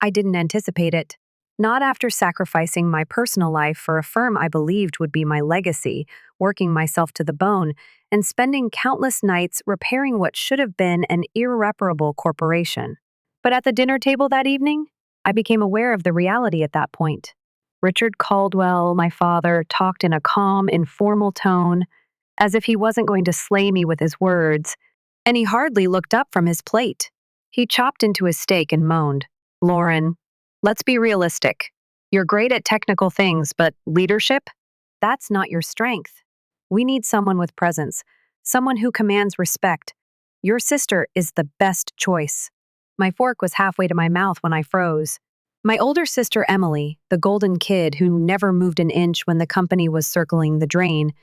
I didn't anticipate it. Not after sacrificing my personal life for a firm I believed would be my legacy, working myself to the bone, and spending countless nights repairing what should have been an irreparable corporation. But at the dinner table that evening, I became aware of the reality at that point. Richard Caldwell, my father, talked in a calm, informal tone, as if he wasn't going to slay me with his words, and he hardly looked up from his plate. He chopped into his steak and moaned, "Lauren, let's be realistic. You're great at technical things, but leadership? That's not your strength. We need someone with presence, someone who commands respect. Your sister is the best choice." My fork was halfway to my mouth when I froze. My older sister Emily, the golden kid who never moved an inch when the company was circling the drain,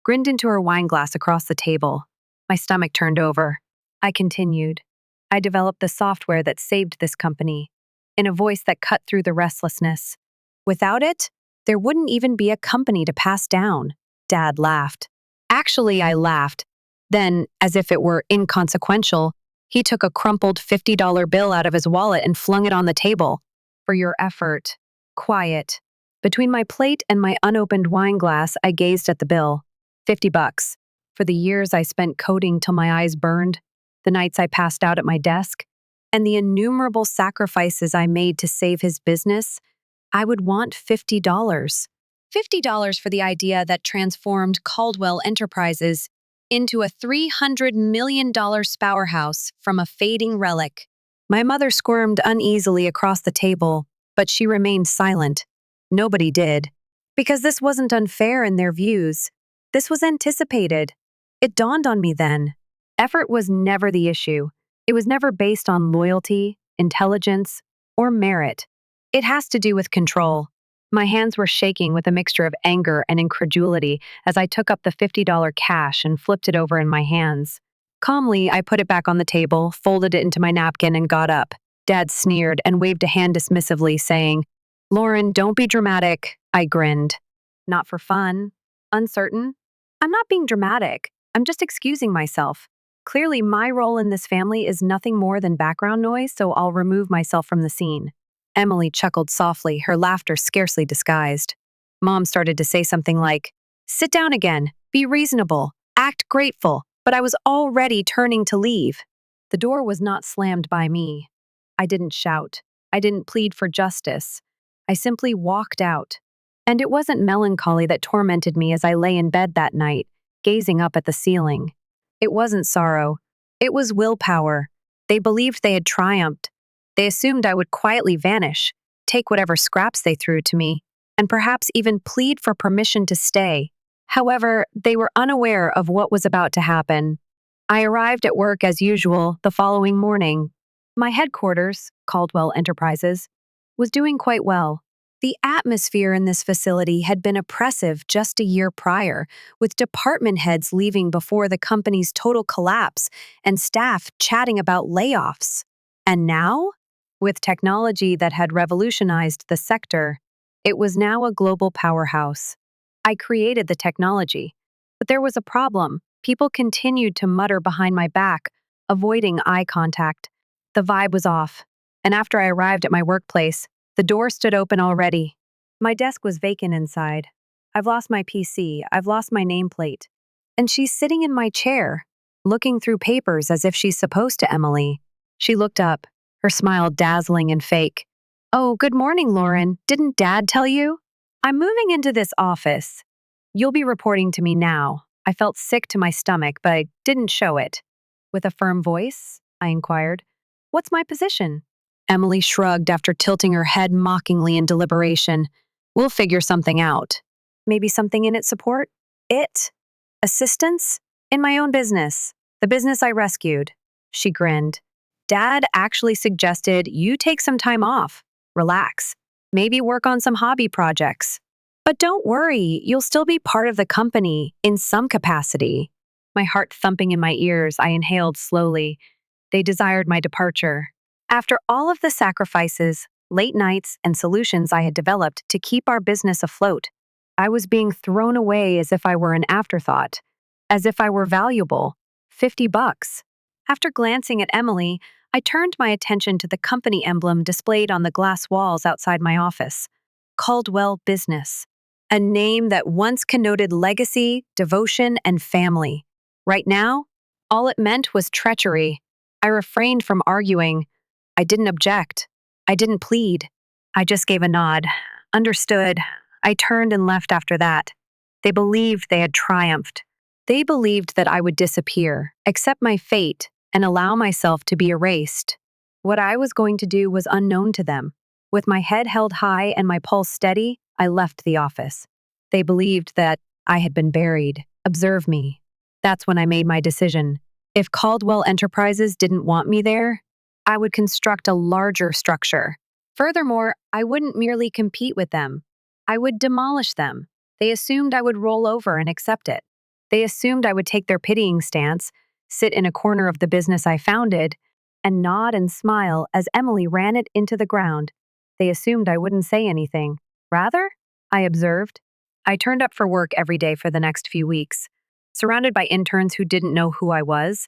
grinned into her wine glass across the table. My stomach turned over. I continued. I developed the software that saved this company, in a voice that cut through the restlessness. Without it, there wouldn't even be a company to pass down. Dad laughed. Actually, I laughed. Then, as if it were inconsequential, he took a crumpled $50 bill out of his wallet and flung it on the table. "For your effort." Quiet. Between my plate and my unopened wine glass, I gazed at the bill. $50. For the years I spent coding till my eyes burned, the nights I passed out at my desk, and the innumerable sacrifices I made to save his business, I would want $50. $50 for the idea that transformed Caldwell Enterprises into a $300 million powerhouse from a fading relic. My mother squirmed uneasily across the table, but she remained silent. Nobody did. Because this wasn't unfair in their views. This was anticipated. It dawned on me then. Effort was never the issue. It was never based on loyalty, intelligence, or merit. It has to do with control. My hands were shaking with a mixture of anger and incredulity as I took up the $50 cash and flipped it over in my hands. Calmly, I put it back on the table, folded it into my napkin, and got up. Dad sneered and waved a hand dismissively, saying, "Lauren, don't be dramatic." I grinned. "Not for fun? Uncertain? I'm not being dramatic. I'm just excusing myself. Clearly, my role in this family is nothing more than background noise, so I'll remove myself from the scene." Emily chuckled softly, her laughter scarcely disguised. Mom started to say something like, "Sit down again, be reasonable, act grateful," but I was already turning to leave. The door was not slammed by me. I didn't shout. I didn't plead for justice. I simply walked out. And it wasn't melancholy that tormented me as I lay in bed that night, gazing up at the ceiling. It wasn't sorrow. It was willpower. They believed they had triumphed. They assumed I would quietly vanish, take whatever scraps they threw to me, and perhaps even plead for permission to stay. However, they were unaware of what was about to happen. I arrived at work as usual the following morning. My headquarters, Caldwell Enterprises, was doing quite well. The atmosphere in this facility had been oppressive just a year prior, with department heads leaving before the company's total collapse and staff chatting about layoffs. And now, with technology that had revolutionized the sector, it was now a global powerhouse. I created the technology, but there was a problem. People continued to mutter behind my back, avoiding eye contact. The vibe was off, and after I arrived at my workplace, the door stood open already. My desk was vacant inside. I've lost my PC, I've lost my nameplate. And she's sitting in my chair, looking through papers as if she's supposed to, Emily. She looked up, her smile dazzling and fake. "Oh, good morning, Lauren. Didn't Dad tell you? I'm moving into this office. You'll be reporting to me now." I felt sick to my stomach, but I didn't show it. With a firm voice, I inquired, "What's my position?" Emily shrugged after tilting her head mockingly in deliberation. "We'll figure something out. Maybe something in its support? It? Assistance? In my own business. The business I rescued." She grinned. "Dad actually suggested you take some time off. Relax. Maybe work on some hobby projects. But don't worry, you'll still be part of the company in some capacity." My heart thumping in my ears, I inhaled slowly. They desired my departure. After all of the sacrifices, late nights, and solutions I had developed to keep our business afloat, I was being thrown away as if I were an afterthought, as if I were valuable. $50. After glancing at Emily, I turned my attention to the company emblem displayed on the glass walls outside my office. Caldwell Business, a name that once connoted legacy, devotion, and family. Right now, all it meant was treachery. I refrained from arguing. I didn't object. I didn't plead. I just gave a nod. Understood. I turned and left after that. They believed they had triumphed. They believed that I would disappear, accept my fate, and allow myself to be erased. What I was going to do was unknown to them. With my head held high and my pulse steady, I left the office. They believed that I had been buried. Observe me. That's when I made my decision. If Caldwell Enterprises didn't want me there, I would construct a larger structure. Furthermore, I wouldn't merely compete with them. I would demolish them. They assumed I would roll over and accept it. They assumed I would take their pitying stance, sit in a corner of the business I founded, and nod and smile as Emily ran it into the ground. They assumed I wouldn't say anything. Rather, I observed. I turned up for work every day for the next few weeks. Surrounded by interns who didn't know who I was,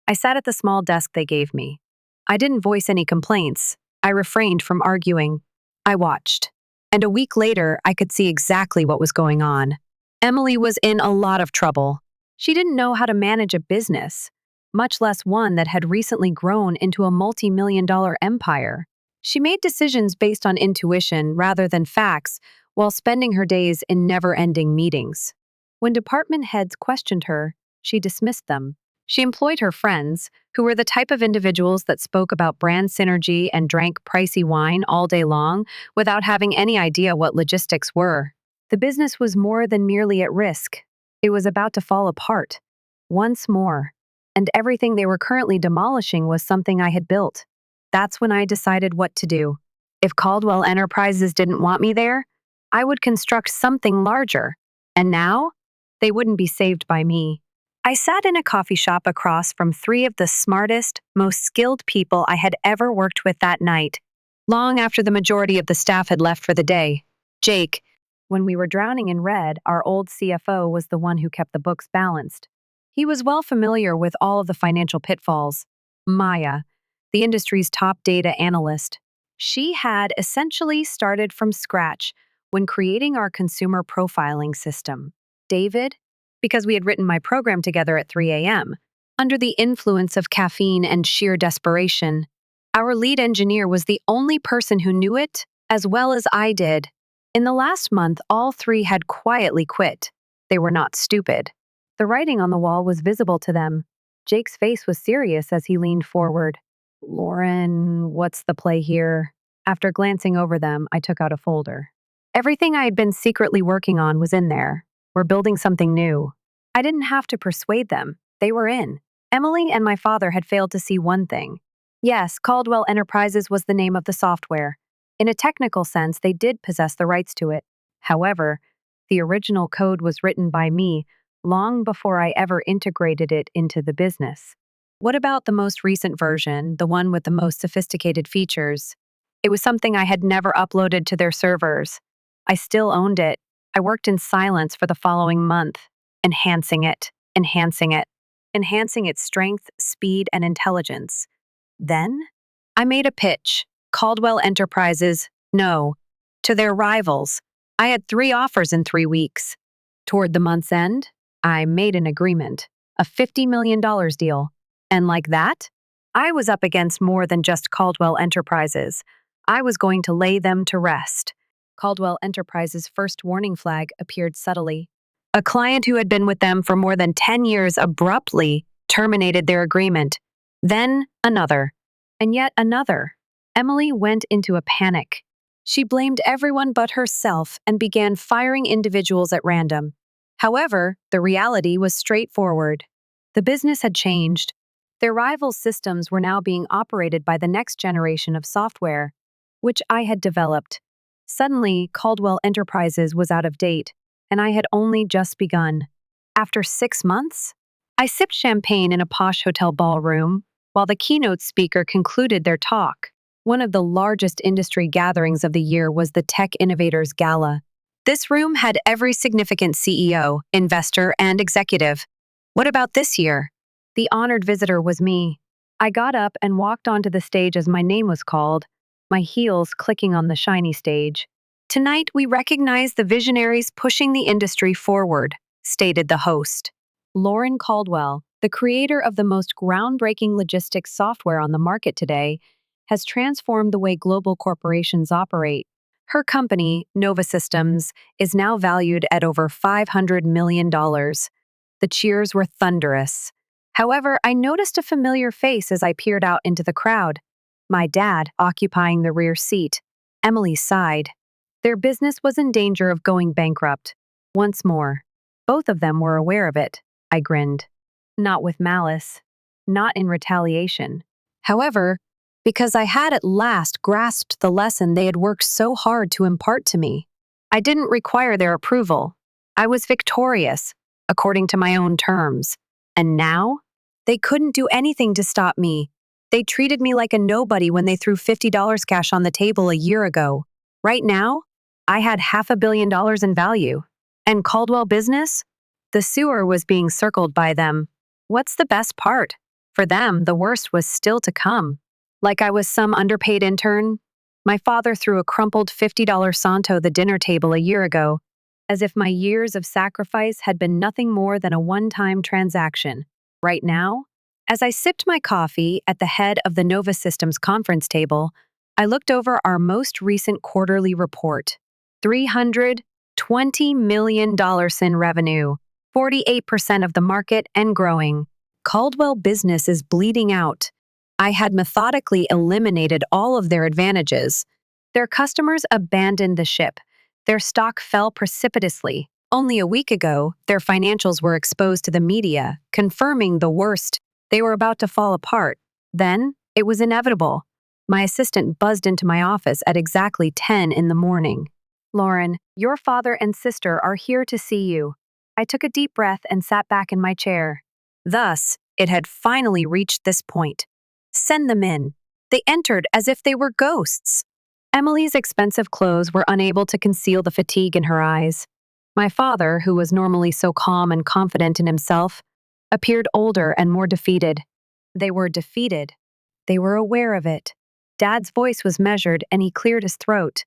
I sat at the small desk they gave me. I didn't voice any complaints. I refrained from arguing. I watched. And a week later, I could see exactly what was going on. Emily was in a lot of trouble. She didn't know how to manage a business, much less one that had recently grown into a multi-million-dollar empire. She made decisions based on intuition rather than facts, while spending her days in never-ending meetings. When department heads questioned her, she dismissed them. She employed her friends, who were the type of individuals that spoke about brand synergy and drank pricey wine all day long without having any idea what logistics were. The business was more than merely at risk. It was about to fall apart. Once more. And everything they were currently demolishing was something I had built. That's when I decided what to do. If Caldwell Enterprises didn't want me there, I would construct something larger. And now, they wouldn't be saved by me. I sat in a coffee shop across from three of the smartest, most skilled people I had ever worked with that night, long after the majority of the staff had left for the day. Jake, when we were drowning in red, our old CFO was the one who kept the books balanced. He was well familiar with all of the financial pitfalls. Maya, the industry's top data analyst, she had essentially started from scratch when creating our consumer profiling system. David, because we had written my program together at 3 a.m., under the influence of caffeine and sheer desperation. Our lead engineer was the only person who knew it as well as I did. In the last month, all three had quietly quit. They were not stupid. The writing on the wall was visible to them. Jake's face was serious as he leaned forward. Lauren, what's the play here? After glancing over them, I took out a folder. Everything I had been secretly working on was in there. We're building something new. I didn't have to persuade them. They were in. Emily and my father had failed to see one thing. Yes, Caldwell Enterprises was the name of the software. In a technical sense, they did possess the rights to it. However, the original code was written by me long before I ever integrated it into the business. What about the most recent version, the one with the most sophisticated features? It was something I had never uploaded to their servers. I still owned it. I worked in silence for the following month, enhancing it, enhancing its strength, speed, and intelligence. Then, I made a pitch, Caldwell Enterprises, no, to their rivals. I had 3 offers in 3 weeks. Toward the month's end, I made an agreement, a $50 million deal. And like that, I was up against more than just Caldwell Enterprises. I was going to lay them to rest. Caldwell Enterprises' first warning flag appeared subtly. A client who had been with them for more than 10 years abruptly terminated their agreement. Then another. And yet another. Emily went into a panic. She blamed everyone but herself and began firing individuals at random. However, the reality was straightforward. The business had changed. Their rivals' systems were now being operated by the next generation of software, which I had developed. Suddenly, Caldwell Enterprises was out of date, and I had only just begun. After 6 months, I sipped champagne in a posh hotel ballroom while the keynote speaker concluded their talk. One of the largest industry gatherings of the year was the Tech Innovators Gala. This room had every significant CEO, investor, and executive. What about this year? The honored visitor was me. I got up and walked onto the stage as my name was called, my heels clicking on the shiny stage. Tonight, we recognize the visionaries pushing the industry forward, stated the host. Lauren Caldwell, the creator of the most groundbreaking logistics software on the market today, has transformed the way global corporations operate. Her company, Nova Systems, is now valued at over $500 million. The cheers were thunderous. However, I noticed a familiar face as I peered out into the crowd. My dad, occupying the rear seat. Emily sighed. Their business was in danger of going bankrupt. Once more. Both of them were aware of it. I grinned. Not with malice. Not in retaliation. However, because I had at last grasped the lesson they had worked so hard to impart to me. I didn't require their approval. I was victorious, according to my own terms. And now? They couldn't do anything to stop me. They treated me like a nobody when they threw $50 cash on the table a year ago. Right now, I had $500 million in value. And Caldwell Business? The sewer was being circled by them. What's the best part? For them, the worst was still to come. Like I was some underpaid intern? My father threw a crumpled $50 Santo the dinner table a year ago, as if my years of sacrifice had been nothing more than a one-time transaction. Right now, as I sipped my coffee at the head of the Nova Systems conference table, I looked over our most recent quarterly report. $320 million in revenue, 48% of the market and growing. Caldwell Business is bleeding out. I had methodically eliminated all of their advantages. Their customers abandoned the ship. Their stock fell precipitously. Only a week ago, their financials were exposed to the media, confirming the worst. They were about to fall apart. Then, it was inevitable. My assistant buzzed into my office at exactly 10 in the morning. Lauren, your father and sister are here to see you. I took a deep breath and sat back in my chair. Thus, it had finally reached this point. Send them in. They entered as if they were ghosts. Emily's expensive clothes were unable to conceal the fatigue in her eyes. My father, who was normally so calm and confident in himself, appeared older and more defeated. They were defeated. They were aware of it. Dad's voice was measured and he cleared his throat.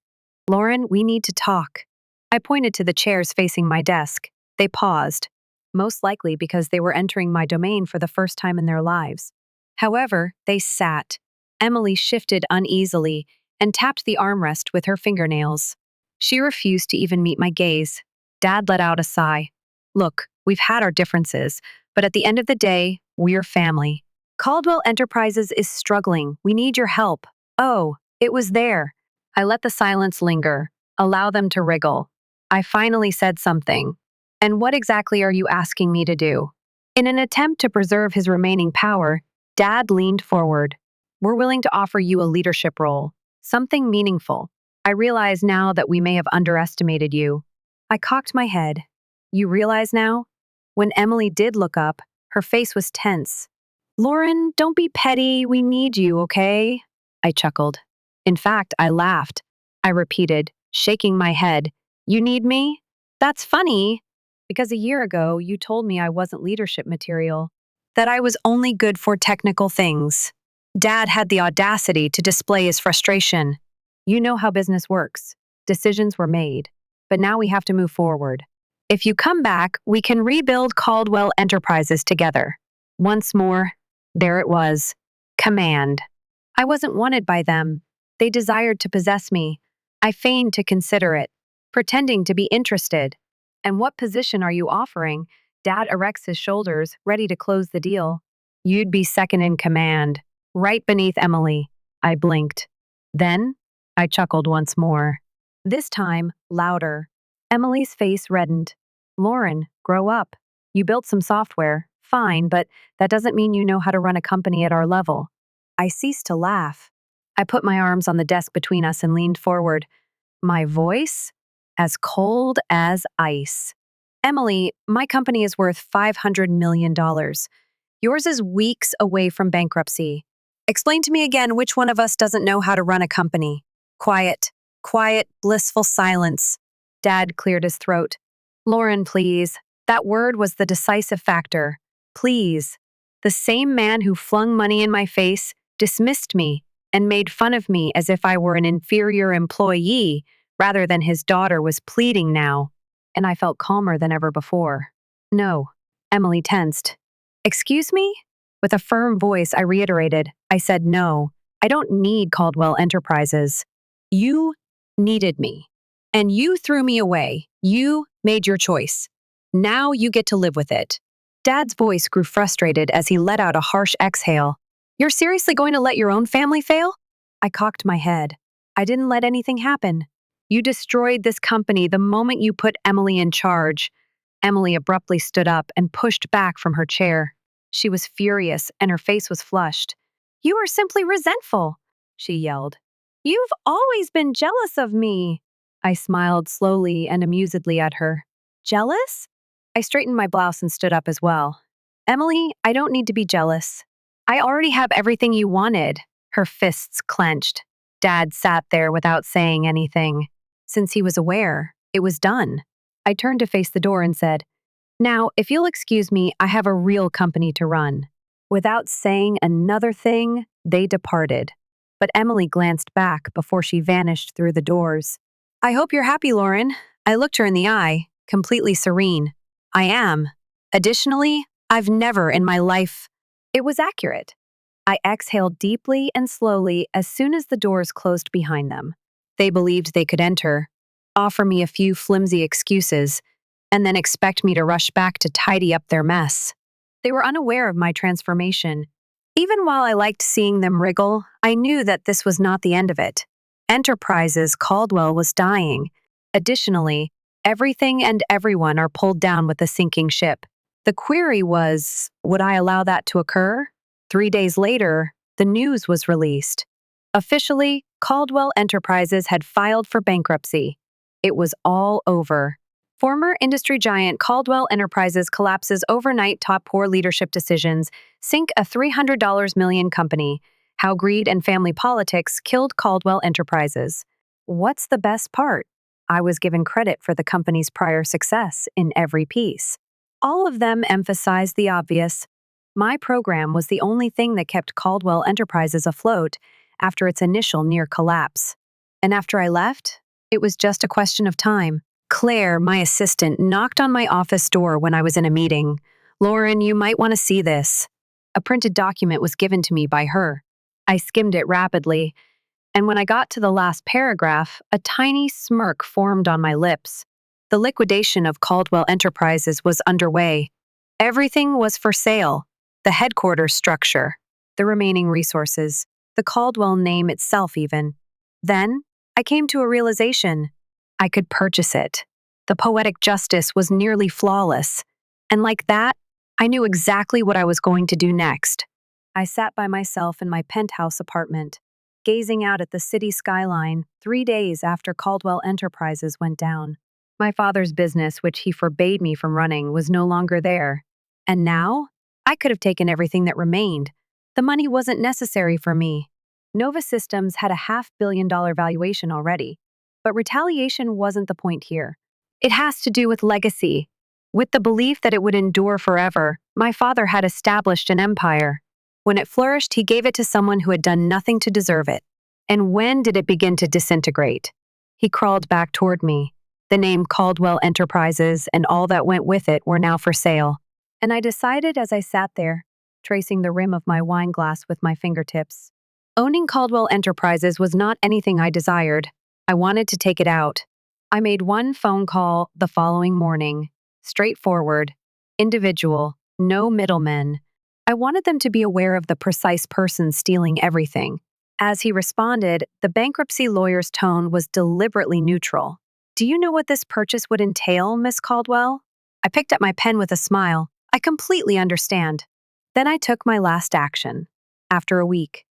Lauren, we need to talk. I pointed to the chairs facing my desk. They paused, most likely because they were entering my domain for the first time in their lives. However, they sat. Emily shifted uneasily and tapped the armrest with her fingernails. She refused to even meet my gaze. Dad let out a sigh. Look, we've had our differences, but at the end of the day, we're family. Caldwell Enterprises is struggling. We need your help. Oh, it was there. I let the silence linger, allow them to wriggle. I finally said something. And what exactly are you asking me to do? In an attempt to preserve his remaining power, Dad leaned forward. We're willing to offer you a leadership role, something meaningful. I realize now that we may have underestimated you. I cocked my head. You realize now? When Emily did look up, her face was tense. Lauren, don't be petty. We need you, okay? I chuckled. In fact, I laughed. I repeated, shaking my head. You need me? That's funny. Because a year ago, you told me I wasn't leadership material, that I was only good for technical things. Dad had the audacity to display his frustration. You know how business works. Decisions were made. But now we have to move forward. If you come back, we can rebuild Caldwell Enterprises together. Once more, there it was. Command. I wasn't wanted by them. They desired to possess me. I feigned to consider it, pretending to be interested. And what position are you offering? Dad erects his shoulders, ready to close the deal. You'd be second in command, right beneath Emily. I blinked. Then, I chuckled once more. This time, louder. Emily's face reddened. Lauren, grow up. You built some software, fine, but that doesn't mean you know how to run a company at our level. I ceased to laugh. I put my arms on the desk between us and leaned forward. My voice? As cold as ice. Emily, my company is worth $500 million. Yours is weeks away from bankruptcy. Explain to me again which one of us doesn't know how to run a company. Quiet, blissful silence. Dad cleared his throat. Lauren, please. That word was the decisive factor. Please. The same man who flung money in my face, dismissed me, and made fun of me as if I were an inferior employee rather than his daughter was pleading now, and I felt calmer than ever before. No, Emily tensed. Excuse me? With a firm voice, I reiterated. I said no. I don't need Caldwell Enterprises. You needed me. And you threw me away. You made your choice. Now you get to live with it. Dad's voice grew frustrated as he let out a harsh exhale. You're seriously going to let your own family fail? I cocked my head. I didn't let anything happen. You destroyed this company the moment you put Emily in charge. Emily abruptly stood up and pushed back from her chair. She was furious and her face was flushed. You are simply resentful, she yelled. You've always been jealous of me. I smiled slowly and amusedly at her. Jealous? I straightened my blouse and stood up as well. Emily, I don't need to be jealous. I already have everything you wanted. Her fists clenched. Dad sat there without saying anything. Since he was aware, it was done. I turned to face the door and said, Now, if you'll excuse me, I have a real company to run. Without saying another thing, they departed. But Emily glanced back before she vanished through the doors. I hope you're happy, Lauren. I looked her in the eye, completely serene. I am. Additionally, I've never in my life. It was accurate. I exhaled deeply and slowly as soon as the doors closed behind them. They believed they could enter, offer me a few flimsy excuses, and then expect me to rush back to tidy up their mess. They were unaware of my transformation. Even while I liked seeing them wriggle, I knew that this was not the end of it. Enterprises Caldwell was dying. Additionally, everything and everyone are pulled down with the sinking ship. The query was, would I allow that to occur? 3 days later, the news was released. Officially, Caldwell Enterprises had filed for bankruptcy. It was all over. Former industry giant Caldwell Enterprises collapses overnight. Top poor leadership decisions sink a $300 million company. How greed and family politics killed Caldwell Enterprises. What's the best part? I was given credit for the company's prior success in every piece. All of them emphasized the obvious. My program was the only thing that kept Caldwell Enterprises afloat after its initial near collapse. And after I left, it was just a question of time. Claire, my assistant, knocked on my office door when I was in a meeting. Lauren, you might want to see this. A printed document was given to me by her. I skimmed it rapidly, and when I got to the last paragraph, a tiny smirk formed on my lips. The liquidation of Caldwell Enterprises was underway. Everything was for sale. The headquarters structure, the remaining resources, the Caldwell name itself even. Then, I came to a realization. I could purchase it. The poetic justice was nearly flawless. And like that, I knew exactly what I was going to do next. I sat by myself in my penthouse apartment, gazing out at the city skyline 3 days after Caldwell Enterprises went down. My father's business, which he forbade me from running, was no longer there. And now, I could have taken everything that remained. The money wasn't necessary for me. Nova Systems had a $500 million valuation already. But retaliation wasn't the point here. It has to do with legacy. With the belief that it would endure forever, my father had established an empire. When it flourished, he gave it to someone who had done nothing to deserve it. And when did it begin to disintegrate? He crawled back toward me. The name Caldwell Enterprises and all that went with it were now for sale. And I decided as I sat there, tracing the rim of my wine glass with my fingertips. Owning Caldwell Enterprises was not anything I desired. I wanted to take it out. I made one phone call the following morning. Straightforward, individual, no middlemen. I wanted them to be aware of the precise person stealing everything. As he responded, the bankruptcy lawyer's tone was deliberately neutral. Do you know what this purchase would entail, Miss Caldwell? I picked up my pen with a smile. I completely understand. Then I took my last action. After a week,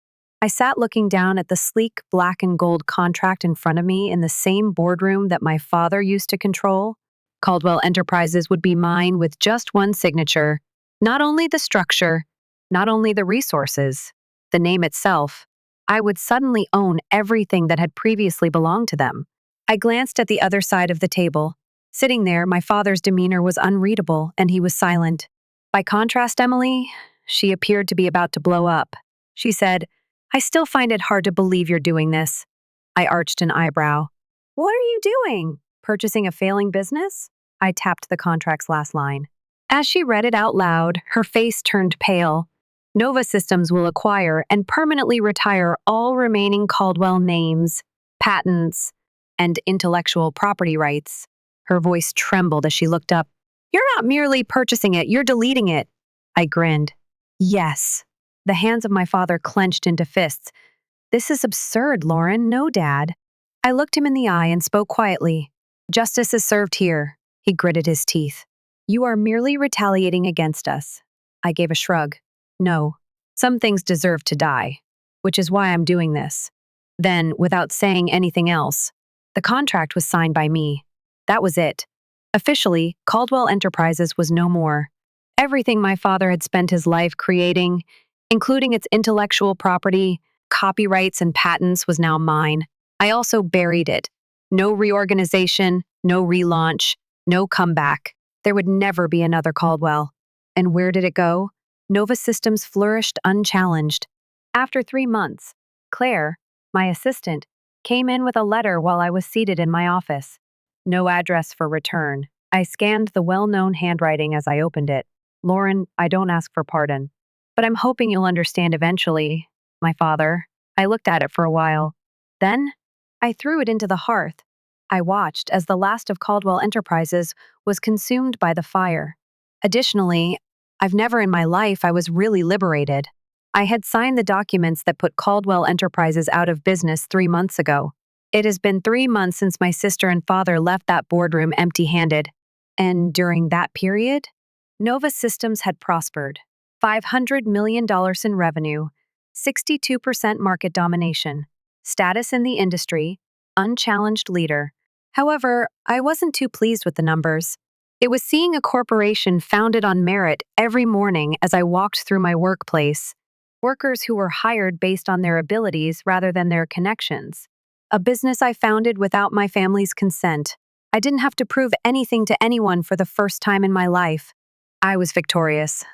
I sat looking down at the sleek black and gold contract in front of me in the same boardroom that my father used to control. Caldwell Enterprises would be mine with just one signature. Not only the structure, not only the resources, the name itself. I would suddenly own everything that had previously belonged to them. I glanced at the other side of the table. Sitting there, my father's demeanor was unreadable, and he was silent. By contrast, Emily, She appeared to be about to blow up. She said, "I still find it hard to believe you're doing this." I arched an eyebrow. "What are you doing? Purchasing a failing business?" I tapped the contract's last line. As she read it out loud, her face turned pale. "Nova Systems will acquire and permanently retire all remaining Caldwell names, patents, and intellectual property rights." Her voice trembled as she looked up. "You're not merely purchasing it, you're deleting it." I grinned. "Yes." The hands of my father clenched into fists. "This is absurd, Lauren. No, Dad." I looked him in the eye and spoke quietly. "Justice is served here." He gritted his teeth. "You are merely retaliating against us." I gave a shrug. "No. Some things deserve to die, which is why I'm doing this." Then, without saying anything else, the contract was signed by me. That was it. Officially, Caldwell Enterprises was no more. Everything my father had spent his life creating, including its intellectual property, copyrights, and patents, was now mine. I also buried it. No reorganization, no relaunch, no comeback. There would never be another Caldwell. And where did it go? Nova Systems flourished unchallenged. After 3 months, Claire, my assistant, came in with a letter while I was seated in my office. No address for return. I scanned the well-known handwriting as I opened it. "Lauren, I don't ask for pardon, but I'm hoping you'll understand eventually, my father." I looked at it for a while. Then, I threw it into the hearth. I watched as the last of Caldwell Enterprises was consumed by the fire. Additionally, I've never in my life I was really liberated. I had signed the documents that put Caldwell Enterprises out of business 3 months ago. It has been 3 months since my sister and father left that boardroom empty-handed. And during that period, Nova Systems had prospered. $500 million in revenue, 62% market domination, status in the industry, unchallenged leader. However, I wasn't too pleased with the numbers. It was seeing a corporation founded on merit every morning as I walked through my workplace. Workers who were hired based on their abilities rather than their connections. A business I founded without my family's consent. I didn't have to prove anything to anyone for the first time in my life. I was victorious.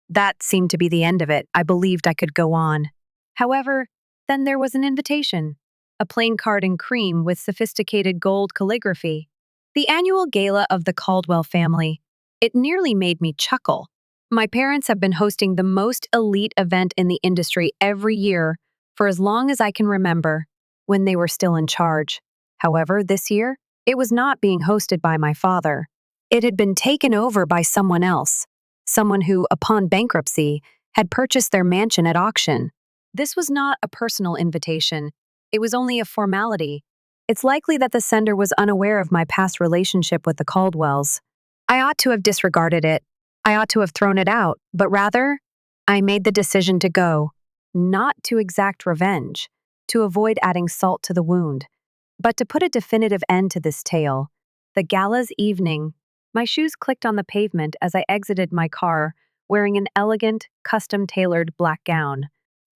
That seemed to be the end of it. I believed I could go on. However, then there was an invitation. A plain card in cream with sophisticated gold calligraphy. The annual gala of the Caldwell family. It nearly made me chuckle. My parents have been hosting the most elite event in the industry every year for as long as I can remember, when they were still in charge. However, this year, it was not being hosted by my father. It had been taken over by someone else. Someone who, upon bankruptcy, had purchased their mansion at auction. This was not a personal invitation. It was only a formality. It's likely that the sender was unaware of my past relationship with the Caldwells. I ought to have disregarded it. I ought to have thrown it out, but rather, I made the decision to go. Not to exact revenge, to avoid adding salt to the wound, but to put a definitive end to this tale. The gala's evening. My shoes clicked on the pavement as I exited my car, wearing an elegant, custom-tailored black gown.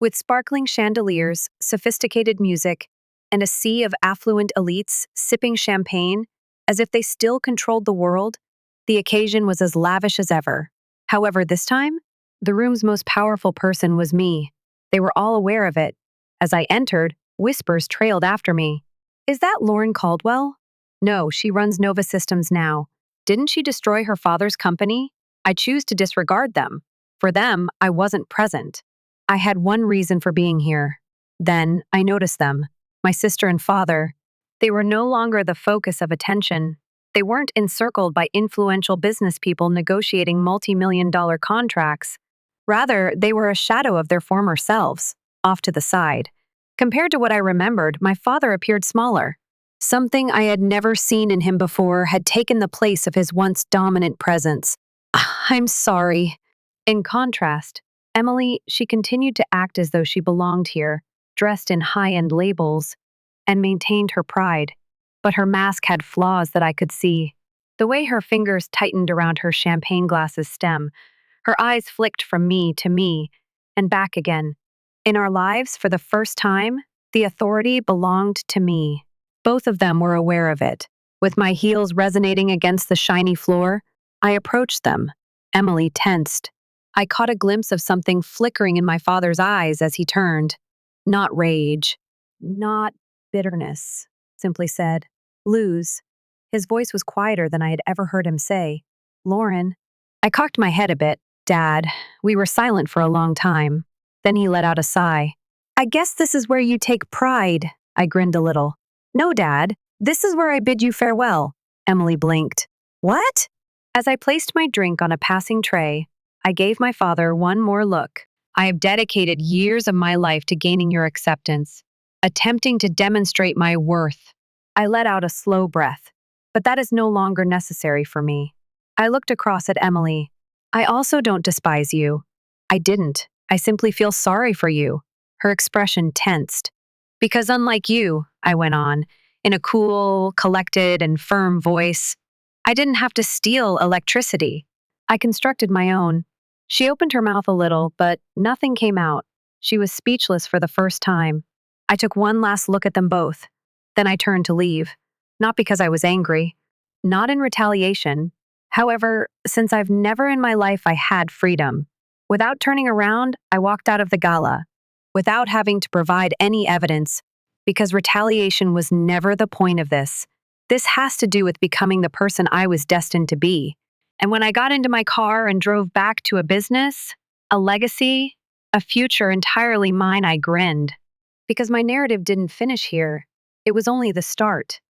With sparkling chandeliers, sophisticated music, and a sea of affluent elites sipping champagne as if they still controlled the world, the occasion was as lavish as ever. However, this time, the room's most powerful person was me. They were all aware of it. As I entered, whispers trailed after me. "Is that Lauren Caldwell?" "No, she runs Nova Systems now. Didn't she destroy her father's company?" I choose to disregard them. For them, I wasn't present. I had one reason for being here. Then, I noticed them. My sister and father. They were no longer the focus of attention. They weren't encircled by influential business people negotiating multi-million-dollar contracts. Rather, they were a shadow of their former selves, off to the side. Compared to what I remembered, my father appeared smaller. Something I had never seen in him before had taken the place of his once dominant presence. "I'm sorry." In contrast, Emily, she continued to act as though she belonged here, dressed in high-end labels, and maintained her pride. But her mask had flaws that I could see. The way her fingers tightened around her champagne glass's stem, her eyes flicked from me to me, and back again. In our lives, for the first time, the authority belonged to me. Both of them were aware of it. With my heels resonating against the shiny floor, I approached them. Emily tensed. I caught a glimpse of something flickering in my father's eyes as he turned. Not rage, not bitterness, simply said. Lose. His voice was quieter than I had ever heard him say. Lauren. I cocked my head a bit. Dad. We were silent for a long time. Then he let out a sigh. I guess this is where you take pride. I grinned a little. No, Dad. This is where I bid you farewell. Emily blinked. What? As I placed my drink on a passing tray, I gave my father one more look. I have dedicated years of my life to gaining your acceptance, attempting to demonstrate my worth. I let out a slow breath, but that is no longer necessary for me. I looked across at Emily. I also don't despise you. I didn't. I simply feel sorry for you. Her expression tensed. Because unlike you, I went on, in a cool, collected, and firm voice, I didn't have to steal electricity. I constructed my own. She opened her mouth a little, but nothing came out. She was speechless for the first time. I took one last look at them both. Then I turned to leave. Not because I was angry. Not in retaliation. However, since I've never in my life I had freedom. Without turning around, I walked out of the gala. Without having to provide any evidence. Because retaliation was never the point of this. This has to do with becoming the person I was destined to be. And when I got into my car and drove back to a business, a legacy, a future entirely mine, I grinned. Because my narrative didn't finish here. It was only the start.